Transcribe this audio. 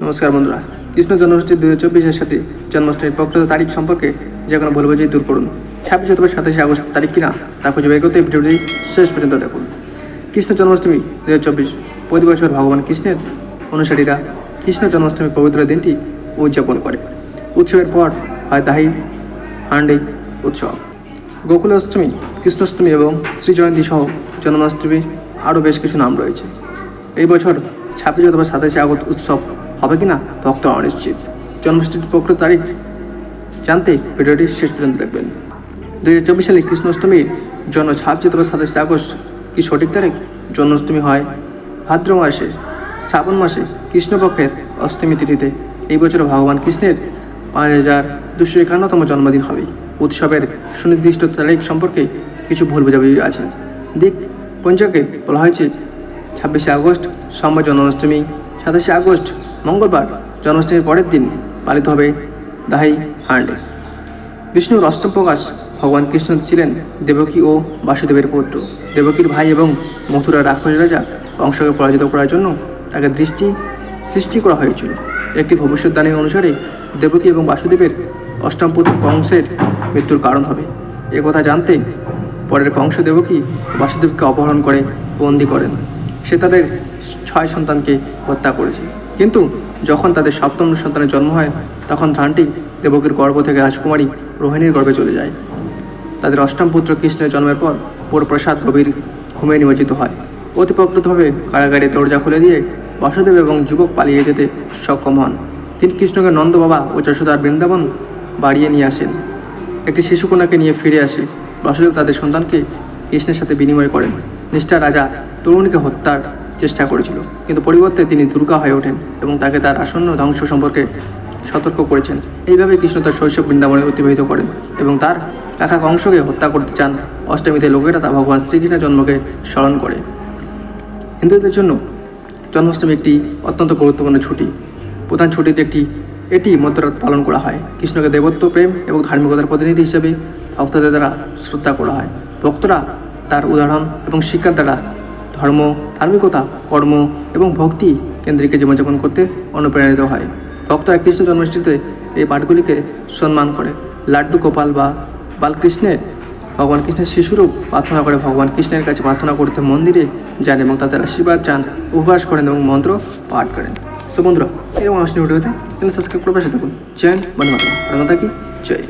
নমস্কার বন্ধুরা, কৃষ্ণ জন্মাষ্টমী 2024-এর সাথে জন্মাষ্টমীর প্রকৃত তারিখ সম্পর্কে যে কোনো ভুলবোঝাই দূর করুন। 26 অথবা 27 আগস্ট তারিখ কিনা তা খুঁজে বের করতে ভিডিওটি শেষ পর্যন্ত দেখুন। কৃষ্ণ জন্মাষ্টমী 2024 প্রতি বছর ভগবান কৃষ্ণের অনুসারীরা কৃষ্ণ জন্মাষ্টমীর পবিত্র দিনটি উদযাপন করে। উৎসবের পর হয় দাহি হান্ডি উৎসব, গোকুলাষ্টমী, কৃষ্ণাষ্টমী এবং শ্রী জয়ন্তী সহ জন্মাষ্টমীর আরও বেশ কিছু নাম রয়েছে। এই বছর 26 অথবা 27 আগস্ট উৎসব হবে কিনা ভক্ত অনিশ্চিত। জন্মাষ্টমীর প্রকৃত তারিখ জানতে ভিডিওটি শেষ পর্যন্ত দেখবেন। 2024 সালে কৃষ্ণাষ্টমীর জন্য 26 অথবা 27 আগস্ট কি সঠিক তারিখ? জন্মাষ্টমী হয় ভাদ্র মাসে শ্রাবণ মাসে কৃষ্ণপক্ষের অষ্টমী তিথিতে। এই বছর ভগবান কৃষ্ণের 5251তম জন্মদিন হবে। উৎসবের সুনির্দিষ্ট তারিখ সম্পর্কে কিছু ভুল বোঝাবুঝি আছে। দিক পঞ্চকে বলা হয়েছে 26 আগস্ট সোমবার জন্মাষ্টমী, 27 আগস্ট মঙ্গলবার জন্মাষ্টমীর পরের দিন পালিত হবে দাহি হান্ডি। বিষ্ণুর অষ্টম প্রকাশ ভগবান কৃষ্ণ ছিলেন দেবকী ও বাসুদেবের পুত্র। দেবকীর ভাই এবং মথুরার রাক্ষস রাজা কংসকে পরাজিত করার জন্য তাকে সৃষ্টি করা হয়েছিল। একটি ভবিষ্যৎবাণী অনুসারে দেবকী এবং বাসুদেবের অষ্টম পুত্র কংসের মৃত্যুর কারণ হবে। একথা জানতে পরের কংস দেবকী বাসুদেবকে অপহরণ করে বন্দী করেন। সে তাদের 6 সন্তানকে হত্যা করেছে, কিন্তু যখন তাদের সপ্তম সন্তানের জন্ম হয় তখন ধানটি দেবকীর গর্ভ থেকে রাজকুমারী রোহিণীর গর্ভে চলে যায়। তাদের অষ্টম পুত্র কৃষ্ণের জন্মের পর পুরপ্রসাদ গভীর ঘুমে নিমজ্জিত হয়। অতি প্রকৃতভাবে কারাগারের দরজা খুলে দিয়ে বাসুদেব এবং যুবক পালিয়ে যেতে সক্ষম হন। তিনি কৃষ্ণকে নন্দ বাবা ও যশোদার বৃন্দাবন বাড়িয়ে নিয়ে আসেন। একটি শিশুকন্যাকে নিয়ে ফিরে আসে। বাসুদেব তাদের সন্তানকে কৃষ্ণের সাথে বিনিময় করেন। নিষ্ঠার রাজা তরুণীকে হত্যার চেষ্টা করেছিল, কিন্তু পরিবর্তে তিনি দুর্গা হয়ে ওঠেন এবং তাকে তার আসন্ন ধ্বংস সম্পর্কে সতর্ক করেছেন। এইভাবে কৃষ্ণ তার শৈশব বৃন্দাবনে অতিবাহিত করেন এবং তার কাকা কংসকে হত্যা করতে চান। অষ্টমীতে লোকেরা তা ভগবান শ্রীকৃষ্ণের জন্মকে স্মরণ করে। হিন্দুদের জন্য জন্মাষ্টমী একটি অত্যন্ত গুরুত্বপূর্ণ ছুটি। প্রধান ছুটিতে এটি মধ্যরাত পালন করা হয়। কৃষ্ণকে দেবত্ব, প্রেম এবং ধার্মিকতার প্রতিনিধি হিসেবে ভক্তদের দ্বারা শ্রদ্ধা করা হয়। ভক্তরা তার উদাহরণ এবং শিক্ষার দ্বারা ধর্ম, ধার্মিকতা, কর্ম এবং ভক্তি কেন্দ্রিক জীবনযাপন করতে অনুপ্রাণিত হয়। ভক্তরা কৃষ্ণ জন্মাষ্টমীতে এই পাঠগুলিকে সম্মান করে। লাড্ডু গোপাল বা বালকৃষ্ণের ভগবান কৃষ্ণের শিশুরূপ প্রার্থনা করে ভগবান কৃষ্ণের কাছে প্রার্থনা করতে মন্দিরে যান এবং তাদের আশীর্বাদ চান, উপবাস করেন এবং মন্ত্র পাঠ করেন। সো বন্ধুরা, এরকম আসলে ভিডিওতে চ্যানেল সাবস্ক্রাইব করে পাশে থাকুন। জয় বন্দে মাতরম। জয়।